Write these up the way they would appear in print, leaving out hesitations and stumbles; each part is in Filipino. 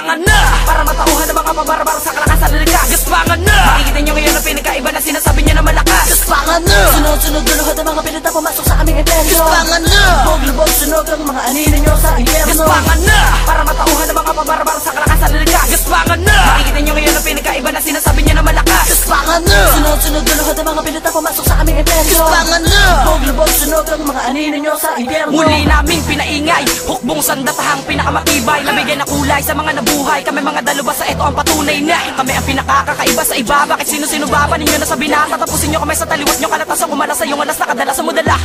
Gaspangan na! Para matauhan ng mga pabarabara sa kalakasan na likas. Gaspangan na! Makikita nyo ngayon ang pinagkaiba na sinasabi niya na malakas. Gaspangan na! Sunod-sunod luluhod ang mga pinita pumasok sa aming imperyo. Gaspangan na! Bog-lubog sunog ang mga anino nyo sa impyerno. Gaspangan na! Para matauhan ng mga pabarabara sa kalakasan na likas. Gaspangan na! Makikita nyo ngayon ang pinagkaiba na sinasabi niya na malakas. Gaspangan na! Sunod-sunod luluhod ang mga pinita pumasok sa aming imperyo. Gaspangan na! Bog-lubog sunog ang mga anino nyo sa impyerno. Muli naming pinaingay, hukbong sandatahang pinakamatibay. Nabigyan ng kulay sa mga nabuhay. Kami mga daluba sa ito ang patunay na kami ang pinakakakaiba sa iba. Bakit sino-sino ba ninyo na sa binata? Tapusin nyo kami sa taliwas nyo kalatasan. Kumala sa iyong alas na kadala sa mudala.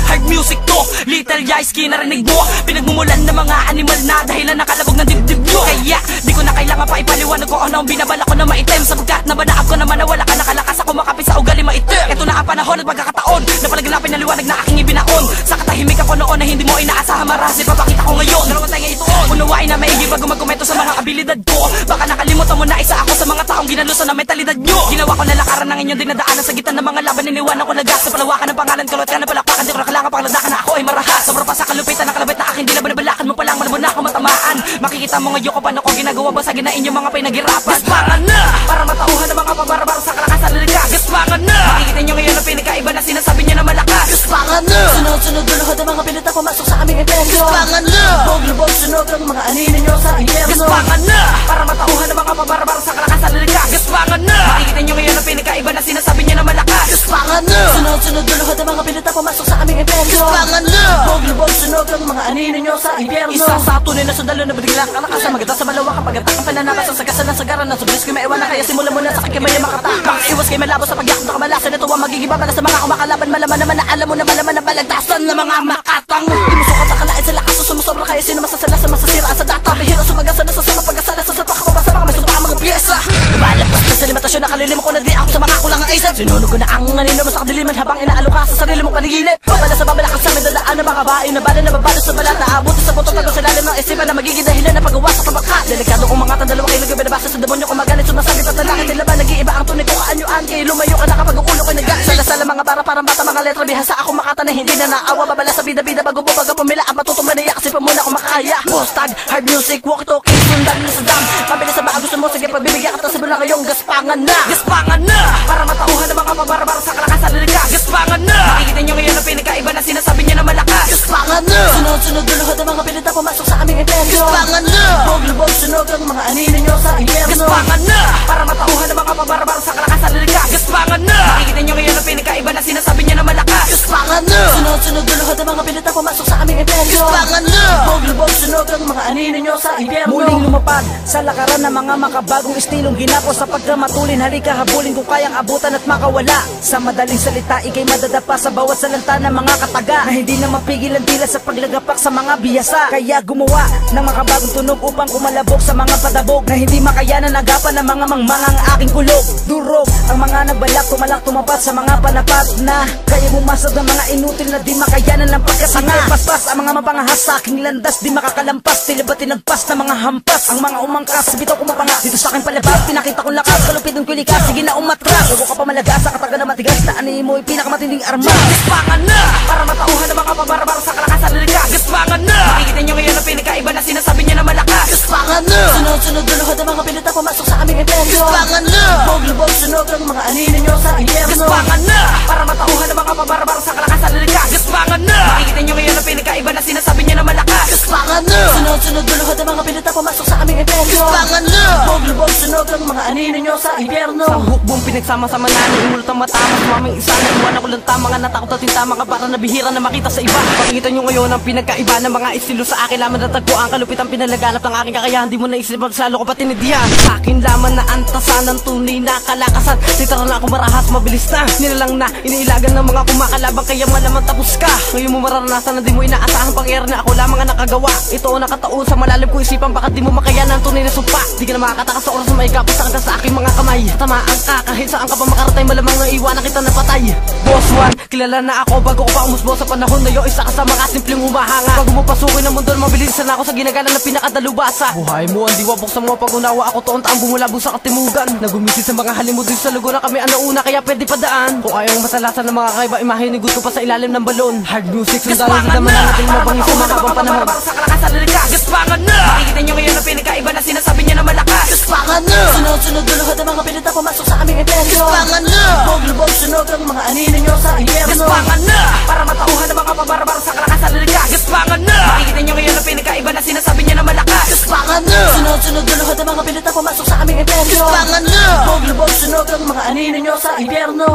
Hard music to, Little Yaisky narinig mo. Pinagmumulan ng mga animal na dahilan nakalabog ng dibdib nyo. Kaya di ko na kailangan pa ipaliwanag ko ano ang binabala ko na maitim. Sapagkat nabanaab ko naman na wala ka nakalakas ako makapit sa ugali maitim. Ito na ang panahon at pagkakataon na palaganapin na liwanag na aking ibinaon. Sa katahimik ako noon na hindi mo inaasahan marasi. Papakita ko ngayon, dalawang tayo ituon. Unawain na maigi bago magkomento sa mga abilidad ko. Baka nakalimutan mo na isa ako sa mga taong ginalusan ng mentalidad nyo. Ginawa ko na lakaran ng inyong dinadaanan sa gitna ng mga laban. Iniwanan ko na gas sa palawakan ng pangalan. Kalot ka na palakpakan, di ko na kailangan pangladakan na ako ay marahas. Sobra pa sa kalupitan ng kalabit na akin. Di laban na balakan mo palang malabon na ako matamaan. Makikita mo ngayon ko paano ko ginagawa ba sa gina inyong mga pinaghirapan. Gaspangan na! Para matauhan ng mga pabarabara sa kalakasan na likas. Gaspangan na! Makikita nyo ngayon ang pinagkaiba na sinasabi niya na malakas. Gaspangan na! Sunod-sunod luluhod ang mga pinita pumasok sa aming imperyo. Gaspangan na! Bog-lubog sunog ang mga anino nyo sa impyerno. Gaspangan na! Para matauhan ng mga pabarabara sa kalakasan na likas. Gaspangan na! Makikita nyo ngayon ang pinagkaiba na sinasabi niya na malakas. Gaspangan na! Sunod-sunod luluhod ang mga pinita pumasok sa aming imperyo. Gaspangan na! Bog-lubog sunog ang mga anino nyo sa impyerno. Isa sa tunay na sundalo na biglang kalakasan. Maganda sa malawakan pag-atakang pananakas. Ang sagasan ng sagaran ng sublis ko maiwan na kaya simula muna sa kakimay ang makatak. Makaiwas kayo malabo sa pagyakap na kamalasan. Ito ang magiging babala sa mga kumakalaban. Malaman naman na alam mo na malaman na balagtasan ng mga makatang. Imusok at akalain sa lakas. Sumusubra kayo sino masasala sa masasiraan sa data. Bihira sumagasa na sa sama pag-asala sa sapakababa sa mga may sumpa mga piyesa. Lumalabas na sa limitasyon na kalilim ko na di ako sa mga kulang ang isip. Sinunog ko na ang anino mo sa kadiliman habang inaalok ka sa sarili mong paniginip. Babala sa babalakas sa medadaan na mga bahay na bala na babalo sa balat na abuti sa puto tago sa lalim ng isipan na magiging dahilan na paggawa sa kabakat. Delikado kong mga tandalawa kayo nagabinabasa sa demonyo kung magalit sumasabit at lalaki nila ba nag-iiba ang tunay ko kaanyuan kayo lumayo ka na kapag ulo ko nagat. Sala-sala mga bara parang bata mga letra bihasa ako makata na hindi na naawa. Babala sa bida-bida bago bubaga pumila ang matutumba na yak sipa muna kung makakaya. Postag, hard music, walkie-talkie, sundan na sa dam. Pabilis sa baka gusto mo sige pagbibigyan ka sa na ngayong gaspangan na. Gaspangan na! Para matauhan ng mga pabarabara sa kalakasan na likas. Gaspangan na! Makikita nyo ngayon ang pinagkaiba na sinasabi niya na malakas. Gaspangan na! Sunod-sunod luluhod ang mga pinita pumasok sa aming imperyo. Gaspangan na! Bog-lubog sunog ang mga anino nyo sa impyerno. Gaspangan na! Para matauhan ng mga pabarabara sa kalakasan na likas. Gaspangan na! Makikita nyo ngayon ang pinagkaiba na sinasabi niya na malakas. Gaspangan na! Sunod-sunod luluhod ang mga pinita pumasok sa aming imperyo. Gaspangan na! Bog-lubog sunog ang mga anino nyo sa impyerno. Muling lumapag sa lakaran ng mga makabagong estilong ginako sa pagkamatulin. Halika habulin kung kayang abutan at makawala. Sa madaling salita, ikay madadapa sa bawat salanta ng mga kataga na hindi na mapigil ang dila sa paglagapak sa mga biyasa. Kaya gumawa ng makabagong tunog upang kumalabog sa mga padabog na hindi makayanan agapan ng mga mangmangang aking kulog. Durog ang mga nagbalak, tumalak, tumapat sa mga panapat na kaya bumasag ng mga inutil na di makayanan ng pagkasanga. Paspas ang mga mapangahas sa aking landas, di makakalampas, tila ba tinagpas na mga hampas. Ang mga umangkas, bitaw kumapanga dito sa aking palabas, pinakita kong lakas, kalupidong kulikas, sige na umatras. Huwag ka pa malagas sa kataga na matigas, daanin mo ay pinakamatinding arma. Gaspangan na! Para matauhan ng mga pabarabara sa kalakasan na likas. Gaspangan na! Makikita nyo ngayon ang pinagkaiba na sinasabi niya na malakas. Gaspangan na! Sunod-sunod luluhod ang mga pinita pumasok sa aming imperyo. Gaspangan na! Bog-lubog sunog ang mga anino nyo sa impyerno. Gaspangan na! Para matauhan ng mga pabarabara sa kalakasan na likas. Gaspangan na! Makikita nyo ngayon ang pinagkaiba na sinasabi niya na malakas. Gaspangan na! Sunod-sunod luluhod ang mga pinita pumasok sa aming imperyo. Gaspangan na! Bog-lubog sunog ang mga anino nyo sa impyerno. Sa hukbong pinagsama-sama na Iulot ang matamas, maming isa na iwan ako lang tama. Mga natakot at tintama ka para nabihira na makita sa iba. Pakikita nyo ngayon ang pinagkaiba ng mga estilo sa akin. Laman na tagpo ang kalupit ang pinalaganap ng aking kakayahan. Di mo naisip magsalo ko pa tinidihan. Sa akin laman na antasan ng tunay na kalakasan. Titara na ako marahas, mabilis na nilalang na iniilagan ng mga kumakalabang. Kaya malamang tapos ka. Ngayon mo mararanasan na di mo inaasahang pangyayari na ako lamang ang nakagawa. Ito ang nakataon sa malalim ko isipan. Bakit di mo makayanan ang tunay na sumpa. Di ka na makakatakas sa oras na may gapos sa sa aking mga kamay. Tamaan ka kahit saan ka pa makaratay. Malamang na iwanan kita na patay. Boss One, kilala na ako bago ko pa umusbo sa panahon na isa ka sa mga simpleng humahanga. Bago mo pasukin ang mundo, mabilisan na ako sa ginagala na pinakadalubasa. Buhay mo ang diwa, buksan mo pag-unawa. Ako toon taang bumulabog sa katimugan. Nagumisit sa mga halimod din sa lugo na kami ang nauna. Kaya pwede padaan. Kung ayaw matalasan ng mga kaiba, imahinig ko pa sa ilalim ng balon. Hard music, sundalo sa daman natin mabangis sa mahabang panahon. sa kalakasan na likas. Gaspangan na! Makikita nyo ngayon ang pinagkaiba na sinasabi niya na malakas. Gaspangan na! Sunod-sunod luluhod ang mga pilita pumasok sa aming imperyo. Gaspangan na! Lubog sunog ang mga anino nyo sa impyerno. Gaspangan na! Para matauhan ng mga pabarabaro sa kalakasan na likas. Gaspangan na! Makikita nyo ngayon ang pinagkaiba na sinasabi niya na malakas. Gaspangan na! Sunod-sunod luluhod ang mga pilita pumasok sa aming imperyo. Gaspangan na! Lubog sunog ang mga anino nyo sa impyerno.